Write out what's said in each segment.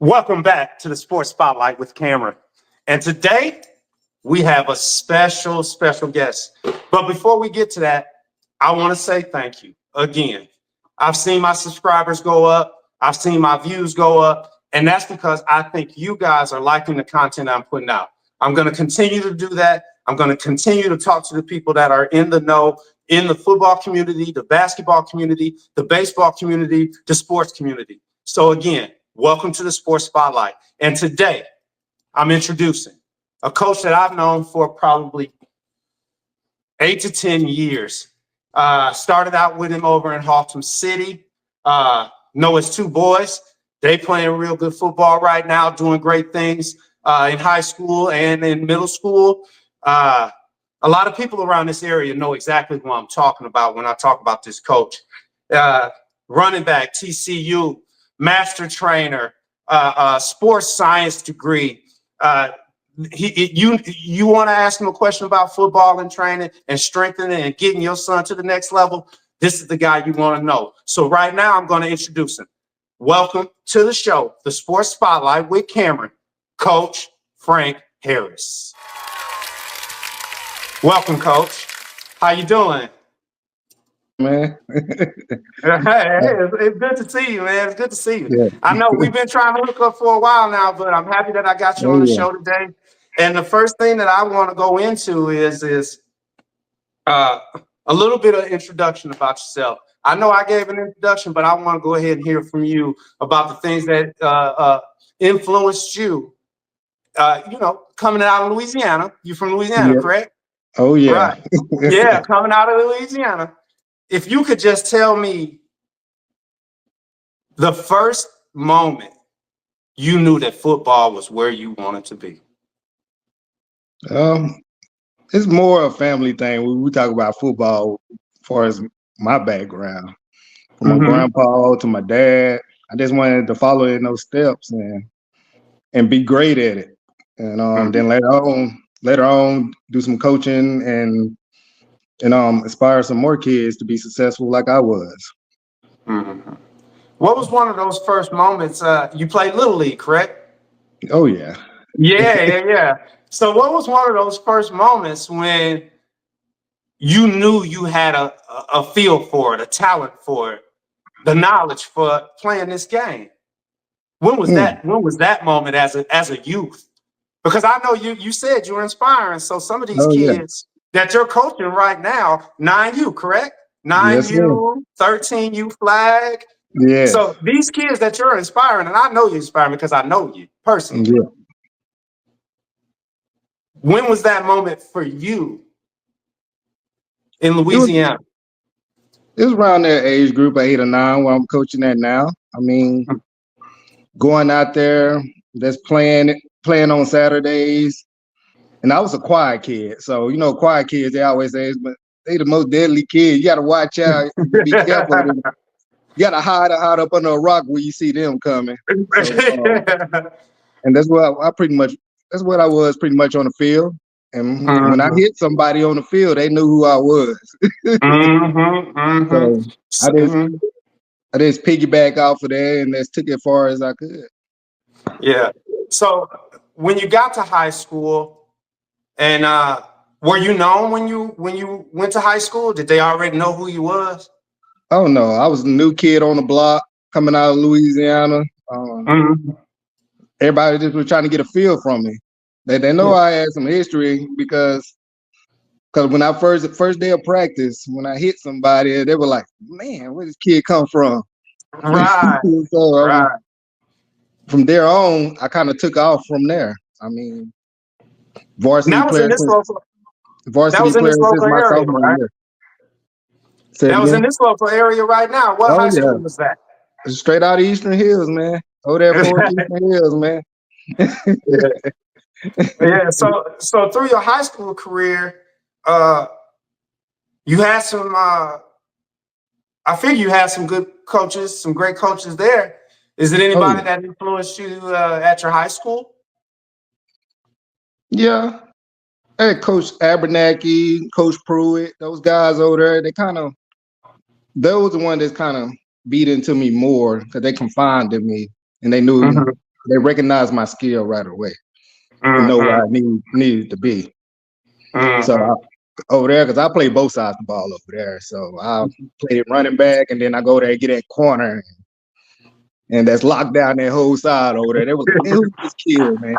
Welcome back to the Sports Spotlight with Cameron. And today we have a special guest. But before we get to that, I want to say thank you again. I've seen my subscribers go up. I've seen my views go up. And that's because I think you guys are liking the content I'm putting out. I'm going to continue to do that. I'm going to continue to talk to the people that are in the know, in the football community, the basketball community, the baseball community, the sports community. So again, welcome to the Sports Spotlight. And today I'm introducing a coach that I've known for probably 8 to 10 years. Started out with him over in Haltom City. Know his two boys. They playing real good football right now, doing great things in high school and in middle school. A lot of people around this area know exactly who I'm talking about when I talk about this coach. Running back, TCU, master trainer, sports science degree. You want to ask him a question about football and training and strengthening and getting your son to the next level? This is the guy you want to know. So right now I'm going to introduce him. Welcome to the show, the Sports Spotlight with Cameron, Coach Frank Harris. Welcome, Coach. How you doing? Man. It's good to see you, man. It's good to see you. Yeah. I know we've been trying to hook up for a while now, but I'm happy that I got you on the show today. And the first thing that I want to go into is a little bit of introduction about yourself. I know I gave an introduction, but I want to go ahead and hear from you about the things that influenced you. Coming out of Louisiana. You're from Louisiana, correct? Oh, yeah. Right. Yeah, coming out of Louisiana. If you could just tell me the first moment you knew that football was where you wanted to be. It's more a family thing. We talk about football as far as my background. From my grandpa to my dad, I just wanted to follow in those steps and be great at it. And then later on, do some coaching and inspire some more kids to be successful like I was. What was one of those first moments? You played Little League, correct? Oh, yeah. Yeah. So what was one of those first moments when you knew you had a feel for it, a talent for it, the knowledge for playing this game? When was that? When was that moment as a youth? Because I know you said you were inspiring. So some of these kids that you're coaching right now, 9U, correct? 9U, 13U flag. Yeah. So these kids that you're inspiring, and I know you're inspiring because I know you personally. Yeah. When was that moment for you in Louisiana? It was around that age group of 8 or 9 where I'm coaching at now. I mean, going out there, just playing on Saturdays. And I was a quiet kid. So, quiet kids, they always say, but they the most deadly kids. You got to watch out. Be careful. You got to hide up under a rock when you see them coming. So, and that's what I was pretty much on the field. And when I hit somebody on the field, they knew who I was. So I just piggyback off of that and just took it as far as I could. Yeah. So when you got to high school, and were you known when you went to high school? Did they already know who you was? Oh no, I was a new kid on the block coming out of Louisiana. Everybody just was trying to get a feel from me. They know I had some history because when I first day of practice, when I hit somebody, they were like, "Man, where this kid come from?" Right. So from there on, I kind of took off from there. I mean, varsity player since my sophomore year. That was in this local area right now. What high school was that? Straight out of Eastern Hills, man. Over there, Eastern Hills, man. Yeah. So through your high school career, you had some. I figure you had some good coaches, some great coaches there. Is it anybody that influenced you at your high school? Yeah. Hey, Coach Abernathy, Coach Pruitt, those guys over there, they was the one that's kind of beat into me more because they confided in me and they knew they recognized my skill right away and know where I Mm-hmm. needed to be. So Mm-hmm. over there, because I play both sides of the ball over there. So I play running back, and then I go there and get that corner, and that's locked down that whole side over there. They was like, man, who's this kid, man?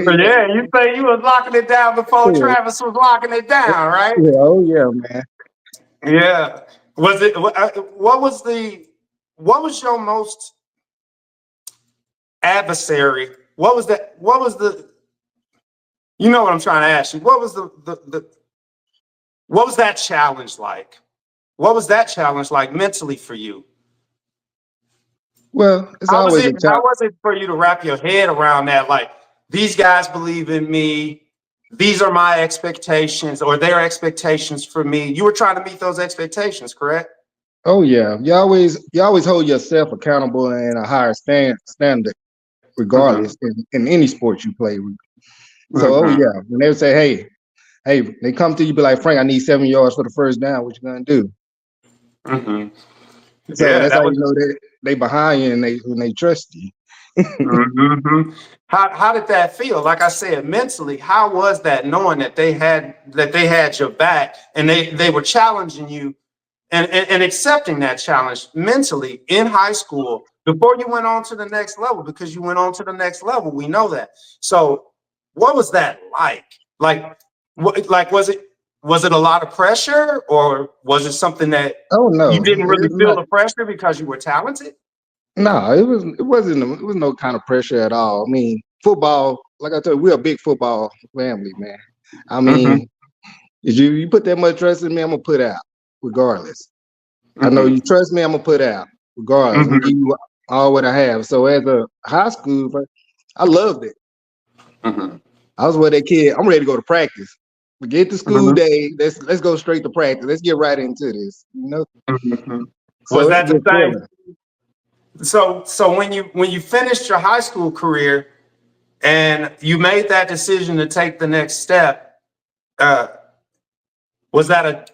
But yeah, you say you was locking it down before Yeah, Travis was locking it down, right? yeah, oh yeah, man. Yeah. Was it? What was the? What was your most adversary? What was that? What was the? You know what I'm trying to ask you. What was the what was that challenge like? What was that challenge like mentally for you? Well, it's How was always it? a How challenge. was it for you to wrap your head around that? Like, these guys believe in me. These are my expectations, or their expectations for me. You were trying to meet those expectations, correct? Oh yeah, you always hold yourself accountable in a higher standard, Mm-hmm. regardless in any sport you play. So oh Mm-hmm. yeah, when they say, hey, they come to you, be like, Frank, I need 7 yards for the first down. What you gonna do? Mm-hmm. So Yeah, that's that how you was. know they behind you and they trust you. Mm-hmm. How did that feel? Like I said, mentally, how was that knowing that they had your back and they were challenging you and accepting that challenge mentally in high school before you went on to the next level, because you went on to the next level. We know that. So what was that like? Like was it a lot of pressure, or was it something that Oh you no, didn't really it's feel not. the pressure because you were talented? No, it was no kind of pressure at all. I mean, football, like I told you, we're a big football family, man. I Mm-hmm. mean, if you put that much trust in me, I'm gonna put out regardless. I know Mm-hmm. you trust me, I'm gonna put out regardless. I'm gonna Mm-hmm. give you all what I have. So as a high school, I loved it. Mm-hmm. I was with that kid. I'm ready to go to practice. Forget the school Mm-hmm. day. Let's go straight to practice. Let's get right into this. You know. Mm-hmm. Was So it's a that the good same? feeling. So when you finished your high school career and you made that decision to take the next step, uh, was that a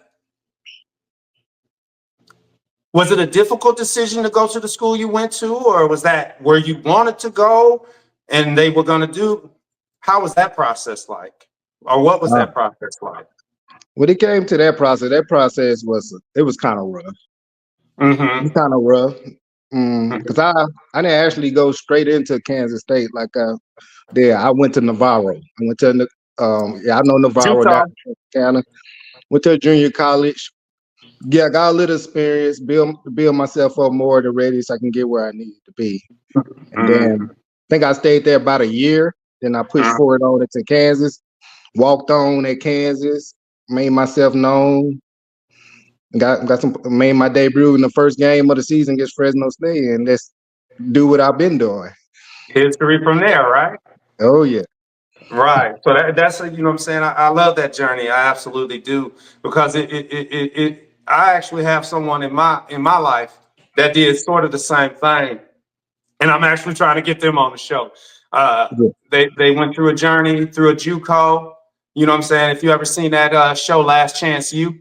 was it a difficult decision to go to the school you went to, or was that where you wanted to go and they were going to do? How was that process like, or what was Uh, that process like? when it came to that process was kind of rough. It was Mm-hmm. kind of rough because I didn't actually go straight into Kansas State like there. I went to Navarro. I went to I know Navarro down Utah. in Canada. Went to a junior college. Yeah, I got a little experience, build myself up more to ready so I can get where I need to be. And then Mm-hmm. I think I stayed there about a year. Then I pushed forward on into Kansas, walked on at Kansas, made myself known, made my debut in the first game of the season against Fresno State, and let's do what I've been doing. History from there, right? Oh yeah, Right. So that's you know what I'm saying. I love that journey. I absolutely do, because I actually have someone in my life that did sort of the same thing, and I'm actually trying to get them on the show. Uh, they went through a journey through a JUCO. You know what I'm saying? If you ever seen that show Last Chance U,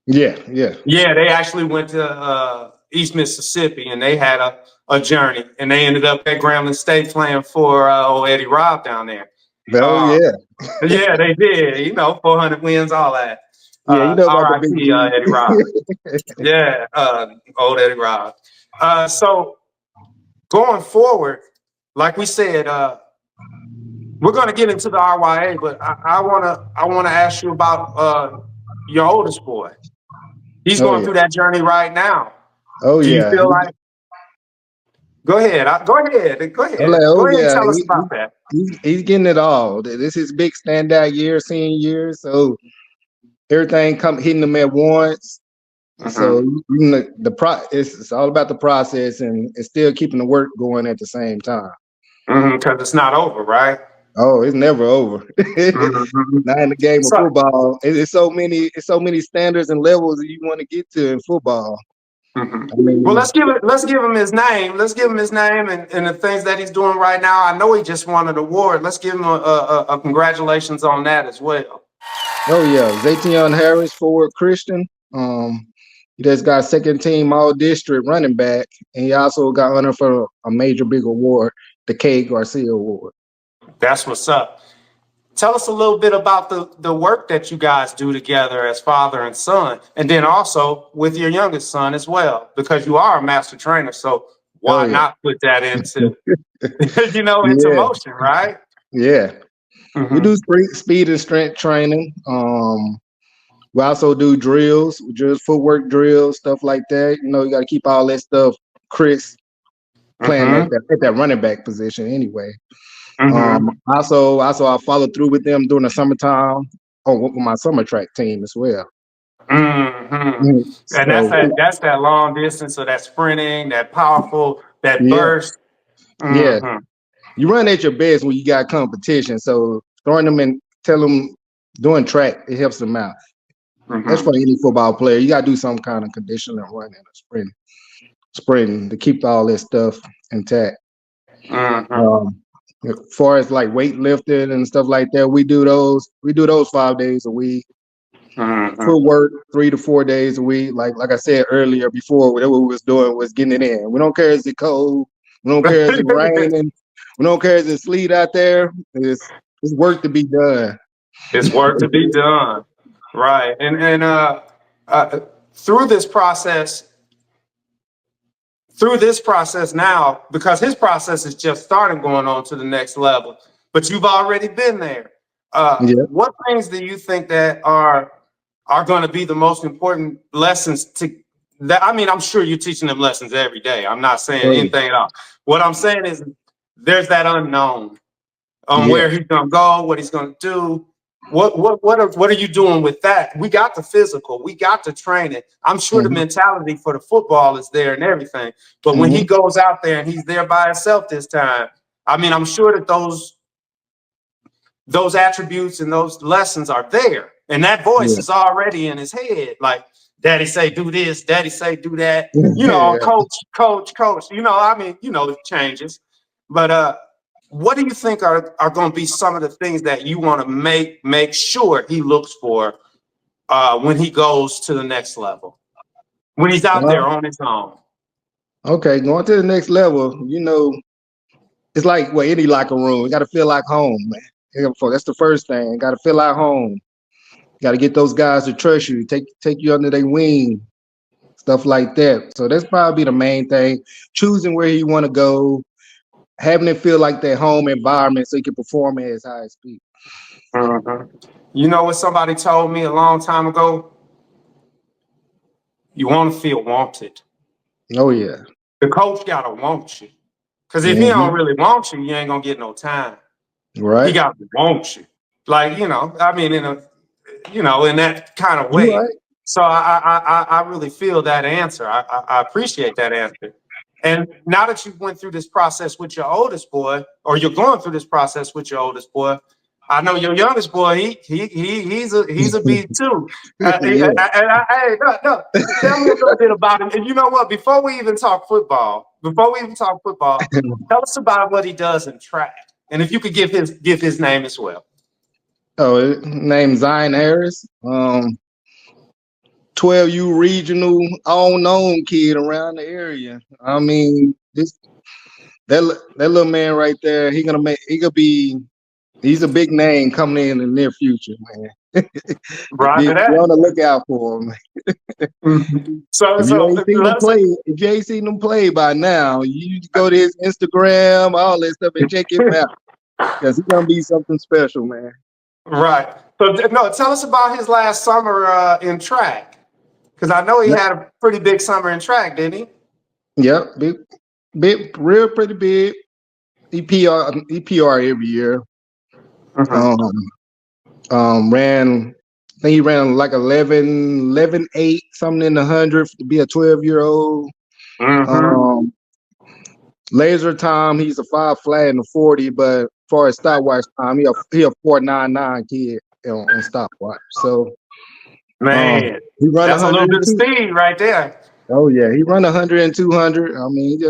yeah, yeah. yeah, they actually went to East Mississippi, and they had a journey, and they ended up at Grambling State playing for old Eddie Robb down there. Oh Um, yeah, yeah, they did. 400 wins, all that. yeah. You know about the big R.I.P. Eddie Robb. G. Yeah, old Eddie Robb. So going forward, like we said, we're going to get into the RYA, but I wanna ask you about your oldest boy. He's Oh going yeah, through that journey right now. oh Do you yeah. feel like? Go ahead. Go ahead. Go I'm like, ahead. oh Go ahead and yeah. tell us about that. He's getting it all. This is his big standout year, senior year. So everything come hitting him at once. So Mm-hmm. it's all about the process and still keeping the work going at the same time. Mm-hmm. Because it's not over, right? Oh, it's never over. Mm-hmm. Not in the game of So, football. It's so many standards and levels that you want to get to in football. mhm. I Well, mean, let's give him his name. Let's give him his name and the things that he's doing right now. I know he just won an award. Let's give him a congratulations on that as well. oh yeah, Zaytion Harris, forward Christian. He just got second team all district running back, and he also got honored for a major big award. the K. Garcia Award. That's what's up. Tell us a little bit about the work that you guys do together as father and son, and then also with your youngest son as well, because you are a master trainer. So Oh why yeah, not put that into, into yeah, motion, right? yeah. We Hmm. do speed and strength training. We also do drills, just footwork drills, stuff like that. You got to keep all that stuff crisp, playing Hmm. at that running back position anyway. Hmm. Also, I follow through with them during the summertime. Oh, with my summer track team as well. Hmm. And So that's that long distance, so that sprinting, that powerful, that yeah, burst. yeah. Hmm. You run at your best when you got competition. So throwing them and tell them doing track, it helps them out. That's Hmm. for any football player. You got to do some kind of conditioning, running, or sprinting to keep all this stuff intact. Hmm. As far as like weightlifting and stuff like that, we do those. We do those 5 days a week. Hmm. Footwork 3 to 4 days a week. Like I said earlier, before whatever we was doing was getting it in. We don't care if it's cold. We don't care if it's raining. We don't care if it's sleet out there. It's work to be done. It's work to be done, right? And uh, through this process, through this process now, because his process is just starting going on to the next level, but you've already been there. Yeah. What things do you think that are going to be the most important lessons to that? I mean, I'm sure you're teaching them lessons every day. I'm not saying Oh, anything at all. What I'm saying is there's that unknown on yeah. where he's gonna go, what he's gonna do. What are you doing with that? We got the physical, we got the training. I'm sure the Hmm. mentality for the football is there and everything. But when he Hmm. goes out there and he's there by himself this time, I mean, I'm sure that those attributes and those lessons are there. And that voice Yeah. is already in his head. Like, daddy say do this, daddy say do that, Yeah. coach, I mean, it changes. But what do you think are going to be some of the things that you want to make sure he looks for when he goes to the next level, when he's out there Well, on his own? okay, going to the next level, it's like any locker room. You got to feel like home, man. That's the first thing. Got to feel like home. Got to get those guys to trust you, take you under their wing, stuff like that. So that's probably the main thing. Choosing where you want to go, having it feel like their home environment so you can perform at his highest peak. Mhm. You know what somebody told me a long time ago? You want to feel wanted. Oh yeah. The coach gotta want you. Because if he don't Hmm. really want you, you ain't gonna get no time. He Right. got to want you. Like, I mean, in that kind of You way. right. So I really feel that answer. I appreciate that answer. And now that you went through this process with your oldest boy, or you're going through this process with your oldest boy, I know your youngest boy. He's a beast too. Yeah. Hey, no, tell me a little bit about him. And you know what? Before we even talk football, tell us about what he does in track. And if you could give his name as well. Oh, named Zion Harris. 12U regional, all known kid around the area. I mean, that little man right there, he's a big name coming in the near future, man. Roger Be that. on the lookout for him. Mhm. So If you so ain't seen him let us play, if you ain't seen him play by now, you need to go to his Instagram, all that stuff, and check him out because he's gonna be something special, man. right. So no, tell us about his last summer in track, because I know he had a pretty big summer in track, didn't he? Yep, big, real pretty big. EPR every year. Hmm. Um, I think he ran like 11, 8, something in the 100 to be a 12-year-old. Hmm. Um, laser time, he's a 5 flat in the 40, but as far as stopwatch time, he a 4.99 kid on stopwatch. So Man, he run that's a little bit of 102. speed right there. Oh yeah, he run 100 and 200. I mean,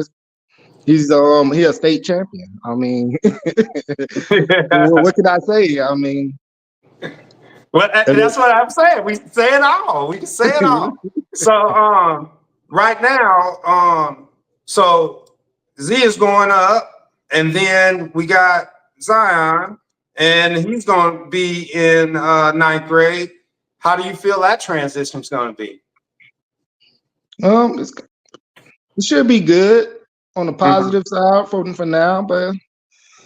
he a state champion. I mean, what can I say? I mean, Well, and that's what I'm saying. We say it all. We can say it all. So right now, so Z is going up. and then we got Zion, and he's going to be in ninth grade. How do you feel that transition is going to be? It should be good on the Mhm, positive side for now, but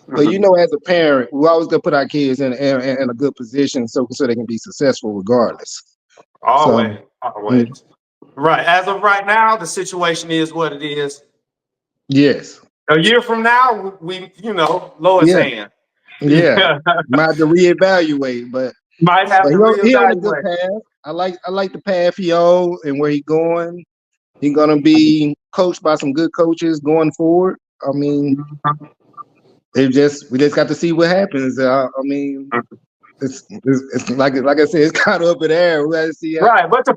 mhm. as a parent, we always gonna put our kids in a good position so they can be successful regardless. So Always, mm, always. Right. As of right now, the situation is what it is. yes, A year from now, we lowest yeah, hand. yeah, might have to reevaluate, Might have but to he on a good reevaluate. path. I like the path he on and where he going. He's gonna be coached by some good coaches going forward. I mean, we just got to see what happens. I mean, it's like I said, it's kind of up in the air. We got to see how. Right, but Yeah,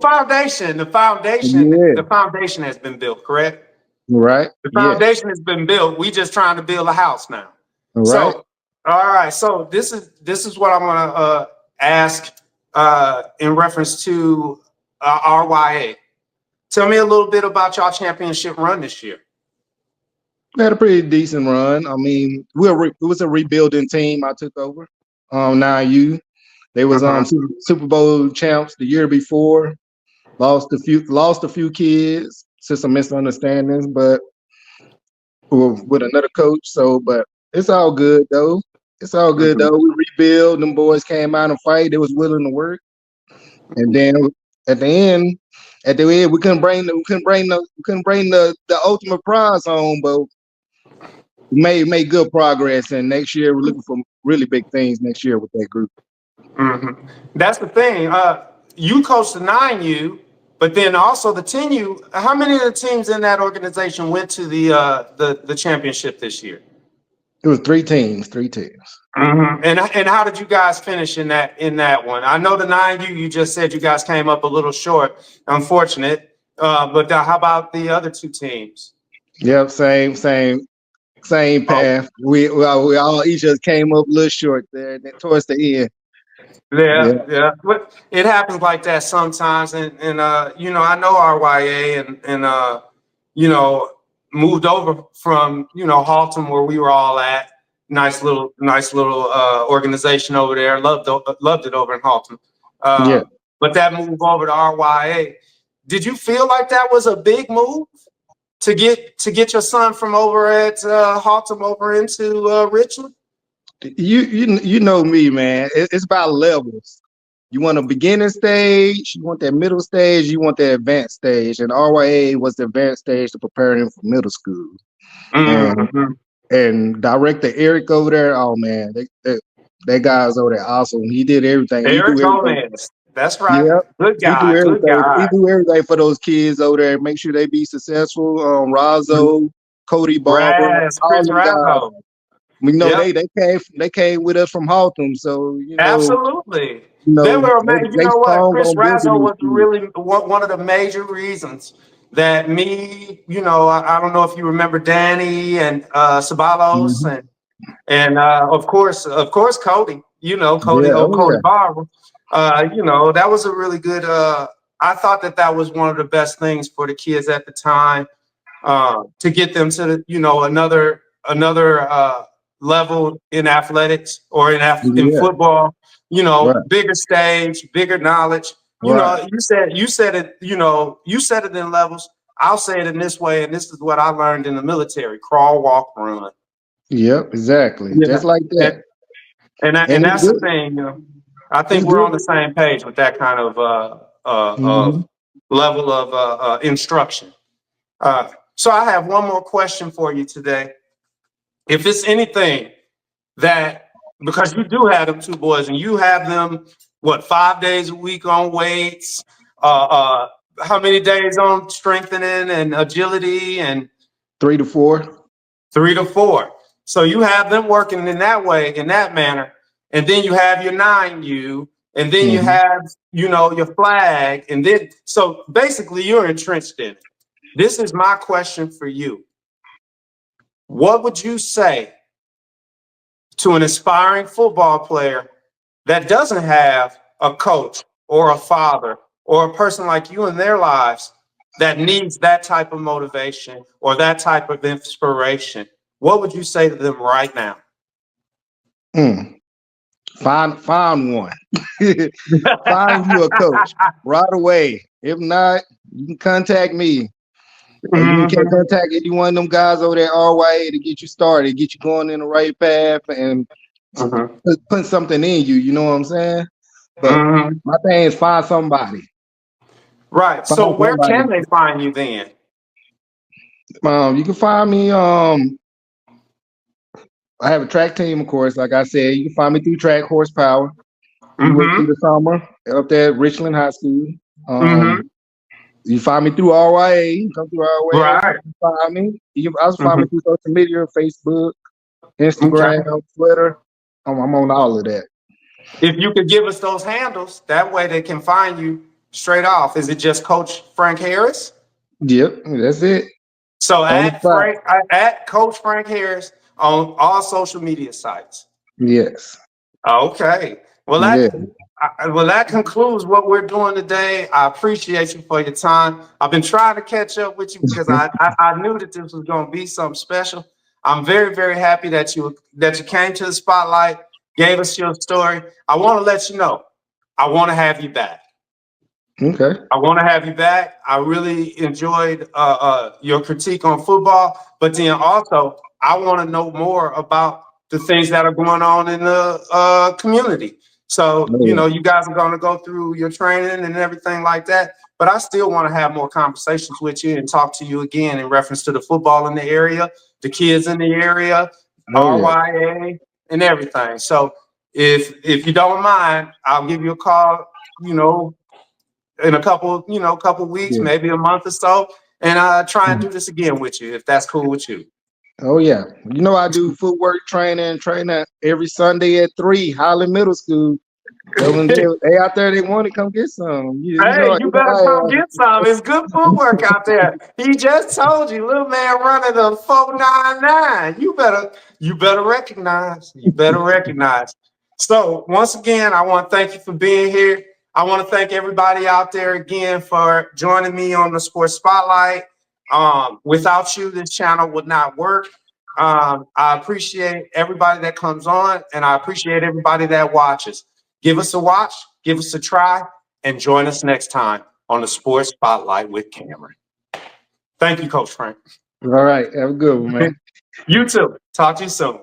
the foundation has been built, correct? right. The Yes, foundation has been built. We just trying to build a house now. right. So, all right. So this is what I'm gonna ask in reference to RYA. Tell me a little bit about y'all championship run this year. We had a pretty decent run. I mean, it was a rebuilding team I took over. Now they was Uh-huh. Super Bowl champs the year before. Lost a few kids to some misunderstandings, but with another coach. So, but it's all good though. It's all good Mhm. though. We rebuild. Them boys came out and fight. They was willing to work. And then at the end, we couldn't bring the ultimate prize home, but we made good progress. And next year we're looking for really big things next year with that group. Mhm. That's the thing. You coached the 9U, but then also the 10U. How many of the teams in that organization went to the championship this year? It was three teams. And how did you guys finish in that one? I know the 9U. You just said you guys came up a little short. Unfortunate. But how about the other two teams? Yep, same Oh, path. We all each of us came up a little short there towards the end. Yeah, yeah, yeah. But it happens like that sometimes, and I know RYA and you know, moved over from Haltom where we were all at. Nice little organization over there. Loved it over in Haltom. yeah. But that move over to RYA, did you feel like that was a big move to get your son from over at Haltom over into Richland? You know me, man. It's about levels. You want a beginning stage, you want that middle stage, you want the advanced stage. And RYA was the advanced stage to prepare him for middle school. And Mm-hmm. director Eric over there, oh man, that guy's over there awesome. He did everything. He do Eric everything. Gomez. That's right. Yeah, Good he do guy. Good everything. He guy. do everything for those kids over there. Make sure they be successful. Razo, Cody Barber, Raz, all Chris them guys. Razzo. We know Yep. they came with us from Haltom, so Absolutely. They were, you they know what? strong Chris on building Razzo these was kids. really one of the major reasons that I don't know if you remember Danny and Sabalos Hmm. and of course Cody. Yeah, oh Cody yeah, Barber. That was a really good. I thought that was one of the best things for the kids at the time to get them to another level in athletics or in yeah, football. right, Bigger stage, bigger knowledge. right. You said it. You said it in levels. I'll say it in this way, and this is what I learned in the military: crawl, walk, run. Yep, exactly. Yeah, Just like and that. and And it's that's the good. thing. I think It's we're on good. the same page with that kind of Hmm. level of instruction. So I have one more question for you today. If it's anything that, because you do have them two boys and you have them, what, 5 days a week on weights, uh, uh, how many days on strengthening and agility, and 3 to 4. 3 to 4. So you have them working in that way, in that manner. And then you have your 9U, and then you Hmm. have, your flag. And then, so basically you're entrenched in it. This is my question for you. What would you say to an aspiring football player that doesn't have a coach or a father or a person like you in their lives that needs that type of motivation or that type of inspiration? what would you say to them right now? Find one. Find you a coach right away. If not, you can contact me. And you can Mhm. contact any one of them guys over there at RYA to get you started, get you going in the right path, and Mhm. put something in you. You know what I'm saying? But Mhm. my thing is find somebody. Right. Find So where somebody. can they find you then? You can find me. I have a track team, of course. Like I said, you can find me through Track Horsepower. We work through Mhm. the summer up there at Richland High School. Mhm. You find me through RYA. You can come through RYA. Right. You can find me. You can also find me Mhm. through social media, Facebook, Okay. Instagram, Twitter. I'm on all of that. If you could give us those handles, that way they can find you straight off. Is it just Coach Frank Harris? Yep, that's it. So On the spot. at Coach Frank Harris on all social media sites. Yes. Okay. Well, Yeah. that concludes what we're doing today. I appreciate you for your time. I've been trying to catch up with you because I knew that this was going to be something special. I'm very, very happy that you came to the spotlight, gave us your story. I want to let you know, I want to have you back. Okay. I want to have you back. I really enjoyed your critique on football, but then also I want to know more about the things that are going on in the community. So, Oh, yeah. you guys are going to go through your training and everything like that, but I still want to have more conversations with you and talk to you again in reference to the football in the area, the kids in the area, Oh, yeah. RYA, and everything. So, if you don't mind, I'll give you a call, in a couple weeks, Yeah. maybe a month or so, and try and do this again with you if that's cool with you. Oh, yeah. You know, I do footwork training every Sunday at 3, Highland Middle School. So when they out there, they want to come get some. Hey, you better come get some. It's good footwork out there. He just told you, little man running a 4.99. You better recognize. You better recognize. So once again, I want to thank you for being here. I want to thank everybody out there again for joining me on the Sports Spotlight. Without you, this channel would not work. I appreciate everybody that comes on, and I appreciate everybody that watches. Give us a watch, give us a try, and join us next time on the Sports Spotlight with Cameron. Thank you, Coach Frank. All right. Have a good one, man. You too. Talk to you soon.